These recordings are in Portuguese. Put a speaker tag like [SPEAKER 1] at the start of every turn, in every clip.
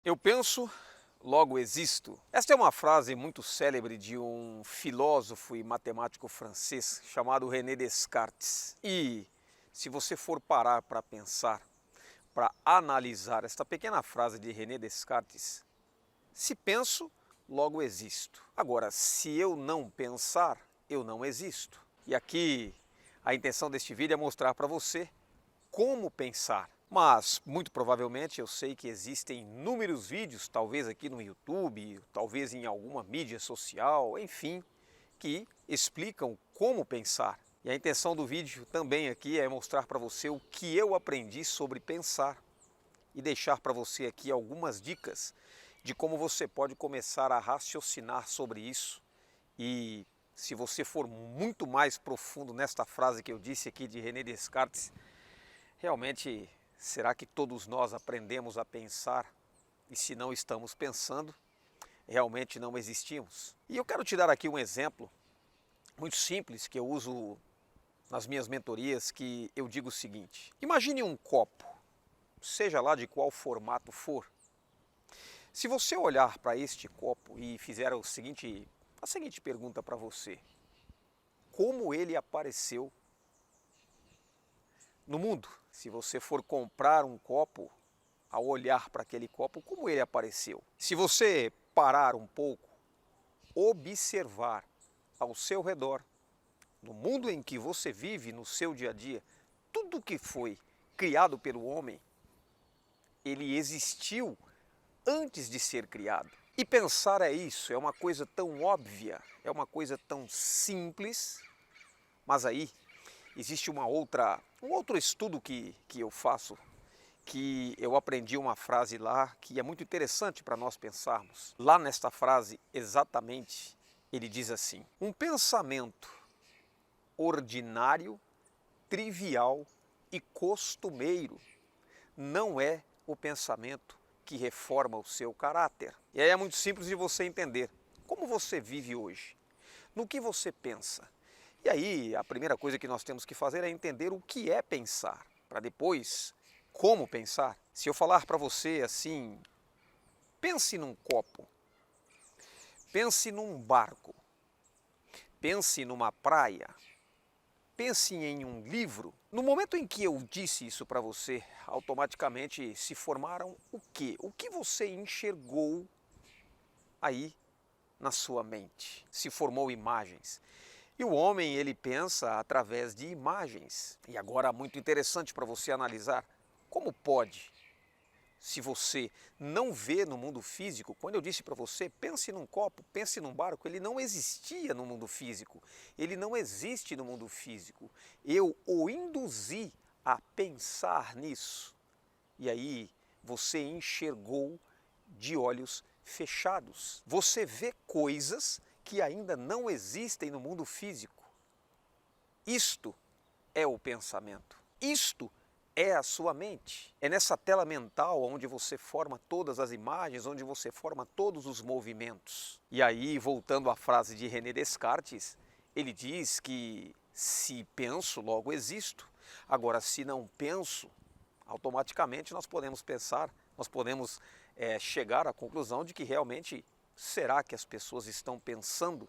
[SPEAKER 1] Eu penso, logo existo. Esta é uma frase muito célebre de um filósofo e matemático francês chamado René Descartes. E se você for parar para pensar, para analisar esta pequena frase de René Descartes, se penso, logo existo. Agora, se eu não pensar, eu não existo. E aqui a intenção deste vídeo é mostrar para você como pensar. Mas, muito provavelmente, eu sei que existem inúmeros vídeos, talvez aqui no YouTube, talvez em alguma mídia social, enfim, que explicam como pensar. E a intenção do vídeo também aqui é mostrar para você o que eu aprendi sobre pensar e deixar para você aqui algumas dicas de como você pode começar a raciocinar sobre isso. E se você for muito mais profundo nesta frase que eu disse aqui de René Descartes, realmente, será que todos nós aprendemos a pensar e se não estamos pensando, realmente não existimos? E eu quero te dar aqui um exemplo muito simples que eu uso nas minhas mentorias, que eu digo o seguinte: imagine um copo, seja lá de qual formato for. Se você olhar para este copo e fizer a seguinte pergunta para você: como ele apareceu no mundo? Se você for comprar um copo, ao olhar para aquele copo, como ele apareceu? Se você parar um pouco, observar ao seu redor, no mundo em que você vive, no seu dia a dia, tudo que foi criado pelo homem, ele existiu antes de ser criado. E pensar é isso, é uma coisa tão óbvia, é uma coisa tão simples, mas aí existe um outro estudo que eu faço, que eu aprendi uma frase lá que é muito interessante para nós pensarmos. Lá nesta frase, exatamente, ele diz assim: um pensamento ordinário, trivial e costumeiro não é o pensamento que reforma o seu caráter. E aí é muito simples de você entender. Como você vive hoje? No que você pensa? E aí, a primeira coisa que nós temos que fazer é entender o que é pensar, para depois, como pensar. Se eu falar para você assim, pense num copo, pense num barco, pense numa praia, pense em um livro. No momento em que eu disse isso para você, automaticamente se formaram o quê? O que você enxergou aí na sua mente? Se formou imagens. E o homem, ele pensa através de imagens. E agora, muito interessante para você analisar, como pode, se você não vê no mundo físico, quando eu disse para você, pense num copo, pense num barco, ele não existia no mundo físico, ele não existe no mundo físico. Eu o induzi a pensar nisso. E aí você enxergou de olhos fechados. Você vê coisas que ainda não existem no mundo físico. Isto é o pensamento. Isto é a sua mente. É nessa tela mental onde você forma todas as imagens, onde você forma todos os movimentos. E aí, voltando à frase de René Descartes, ele diz que se penso, logo existo. Agora, se não penso, automaticamente nós podemos pensar, nós podemos chegar à conclusão de que realmente, será que as pessoas estão pensando?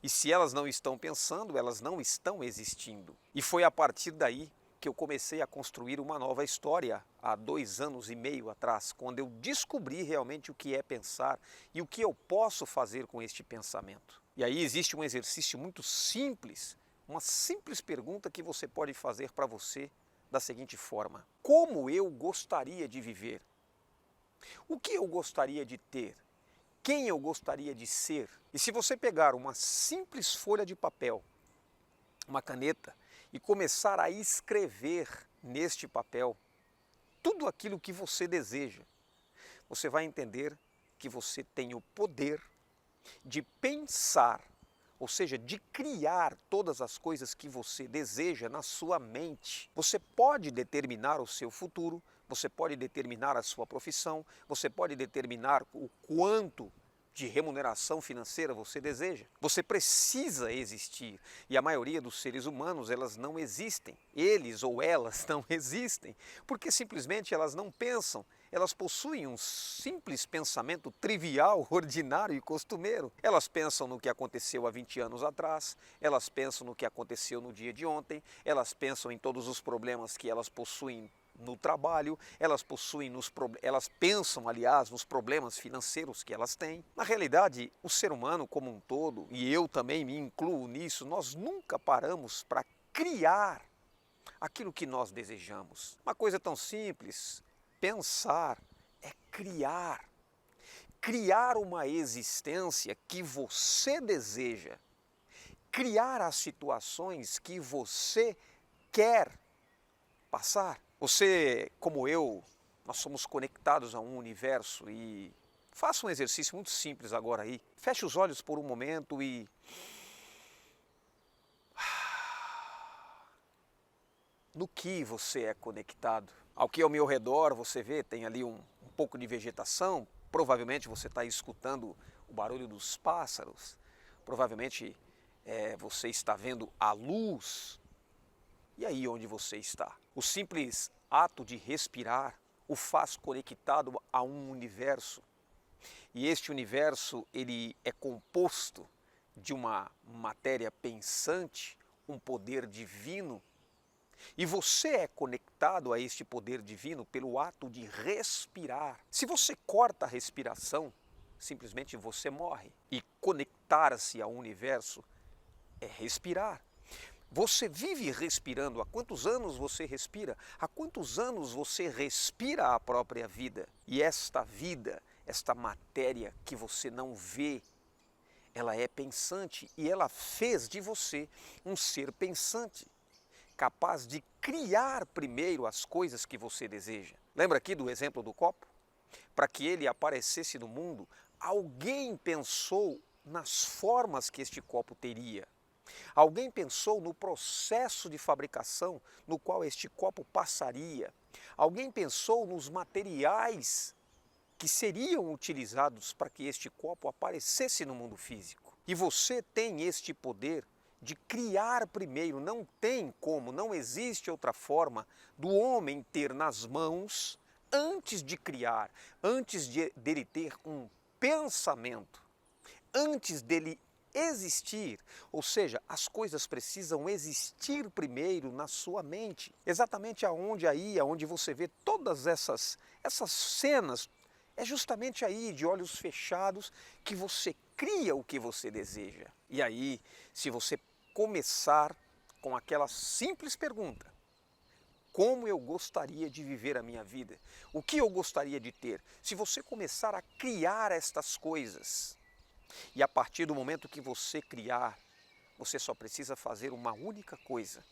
[SPEAKER 1] E se elas não estão pensando, elas não estão existindo. E foi a partir daí que eu comecei a construir uma nova história há 2 anos e meio atrás, quando eu descobri realmente o que é pensar e o que eu posso fazer com este pensamento. E aí existe um exercício muito simples, uma simples pergunta que você pode fazer para você da seguinte forma: como eu gostaria de viver? O que eu gostaria de ter? Quem eu gostaria de ser? E se você pegar uma simples folha de papel, uma caneta, e começar a escrever neste papel tudo aquilo que você deseja, você vai entender que você tem o poder de pensar, ou seja, de criar todas as coisas que você deseja na sua mente. Você pode determinar o seu futuro, você pode determinar a sua profissão, você pode determinar o quanto de remuneração financeira você deseja. Você precisa existir e a maioria dos seres humanos elas não existem. Eles ou elas não existem porque simplesmente elas não pensam. Elas possuem um simples pensamento trivial, ordinário e costumeiro. Elas pensam no que aconteceu há 20 anos atrás, elas pensam no que aconteceu no dia de ontem, elas pensam em todos os problemas que elas possuem no trabalho, elas pensam, aliás, nos problemas financeiros que elas têm. Na realidade, o ser humano como um todo, e eu também me incluo nisso, nós nunca paramos para criar aquilo que nós desejamos. Uma coisa tão simples, pensar é criar. Criar uma existência que você deseja. Criar as situações que você quer passar. Você, como eu, nós somos conectados a um universo e faça um exercício muito simples agora aí. Feche os olhos por um momento e no que você é conectado. Ao que ao meu redor você vê, tem ali um pouco de vegetação, provavelmente você está escutando o barulho dos pássaros, provavelmente você está vendo a luz. E aí onde você está? O simples ato de respirar o faz conectado a um universo. E este universo ele é composto de uma matéria pensante, um poder divino. E você é conectado a este poder divino pelo ato de respirar. Se você corta a respiração, simplesmente você morre. E conectar-se ao universo é respirar. Você vive respirando. Há quantos anos você respira? Há quantos anos você respira a própria vida? E esta vida, esta matéria que você não vê, ela é pensante e ela fez de você um ser pensante, capaz de criar primeiro as coisas que você deseja. Lembra aqui do exemplo do copo? Para que ele aparecesse no mundo, alguém pensou nas formas que este copo teria. Alguém pensou no processo de fabricação no qual este copo passaria. Alguém pensou nos materiais que seriam utilizados para que este copo aparecesse no mundo físico. E você tem este poder de criar primeiro. Não tem como, não existe outra forma do homem ter nas mãos, antes de criar, antes dele ter um pensamento, antes dele existir, ou seja, as coisas precisam existir primeiro na sua mente. Exatamente aonde você vê todas essas cenas, é justamente aí, de olhos fechados, que você cria o que você deseja. E aí, se você começar com aquela simples pergunta: como eu gostaria de viver a minha vida? O que eu gostaria de ter? Se você começar a criar estas coisas, e a partir do momento que você criar, você só precisa fazer uma única coisa: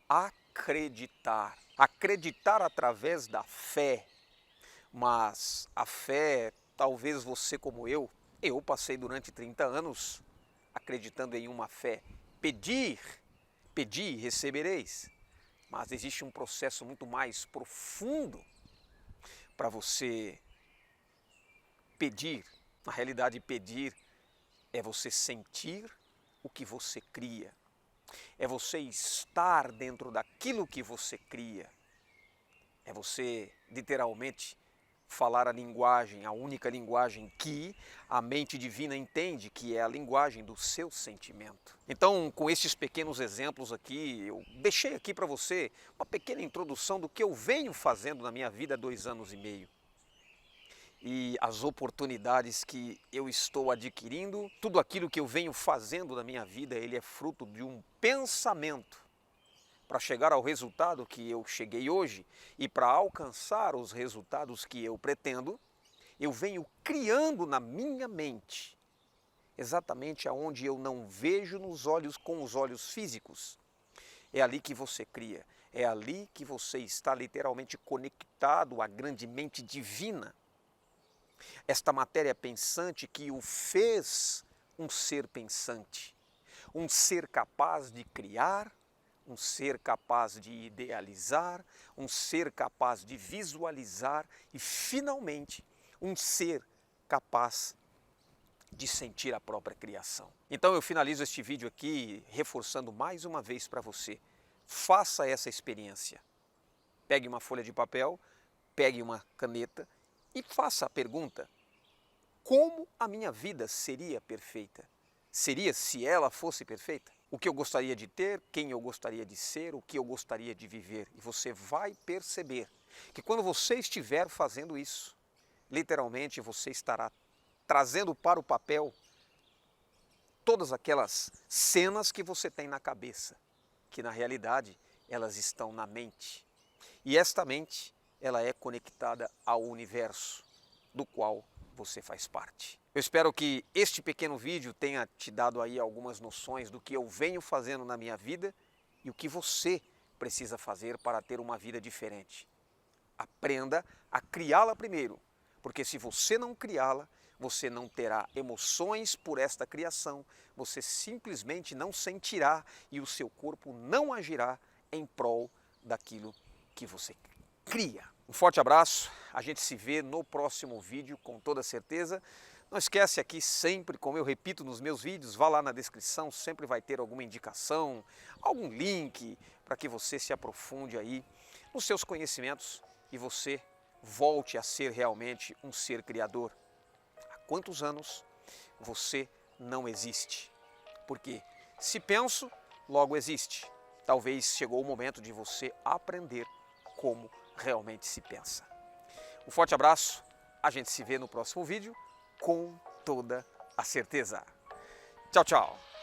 [SPEAKER 1] acreditar. Acreditar através da fé. Mas a fé, talvez você como eu passei durante 30 anos acreditando em uma fé. Pedi e recebereis. Mas existe um processo muito mais profundo para você pedir. Na realidade, pedir é você sentir o que você cria. É você estar dentro daquilo que você cria. É você, literalmente, falar a linguagem, a única linguagem que a mente divina entende, que é a linguagem do seu sentimento. Então, com esses pequenos exemplos aqui, eu deixei aqui para você uma pequena introdução do que eu venho fazendo na minha vida há 2 anos e meio. E as oportunidades que eu estou adquirindo, tudo aquilo que eu venho fazendo na minha vida, ele é fruto de um pensamento. Para chegar ao resultado que eu cheguei hoje e para alcançar os resultados que eu pretendo, eu venho criando na minha mente, exatamente aonde eu não vejo com os olhos físicos. É ali que você cria, é ali que você está literalmente conectado à grande mente divina. Esta matéria pensante que o fez um ser pensante, um ser capaz de criar, um ser capaz de idealizar, um ser capaz de visualizar e, finalmente, um ser capaz de sentir a própria criação. Então eu finalizo este vídeo aqui reforçando mais uma vez para você. Faça essa experiência. Pegue uma folha de papel, pegue uma caneta e faça a pergunta: como a minha vida seria perfeita? Seria se ela fosse perfeita? O que eu gostaria de ter, quem eu gostaria de ser, o que eu gostaria de viver. E você vai perceber que quando você estiver fazendo isso, literalmente você estará trazendo para o papel todas aquelas cenas que você tem na cabeça, que na realidade elas estão na mente. E esta mente, ela é conectada ao universo, do qual você faz parte. Eu espero que este pequeno vídeo tenha te dado aí algumas noções do que eu venho fazendo na minha vida e o que você precisa fazer para ter uma vida diferente. Aprenda a criá-la primeiro, porque se você não criá-la, você não terá emoções por esta criação, você simplesmente não sentirá e o seu corpo não agirá em prol daquilo que você cria. Um forte abraço, a gente se vê no próximo vídeo com toda certeza. Não esquece aqui sempre, como eu repito nos meus vídeos, vá lá na descrição, sempre vai ter alguma indicação, algum link para que você se aprofunde aí nos seus conhecimentos e você volte a ser realmente um ser criador. Há quantos anos você não existe? Porque se penso, logo existe. Talvez chegou o momento de você aprender como realmente se pensa. Um forte abraço, a gente se vê no próximo vídeo com toda a certeza. Tchau, tchau!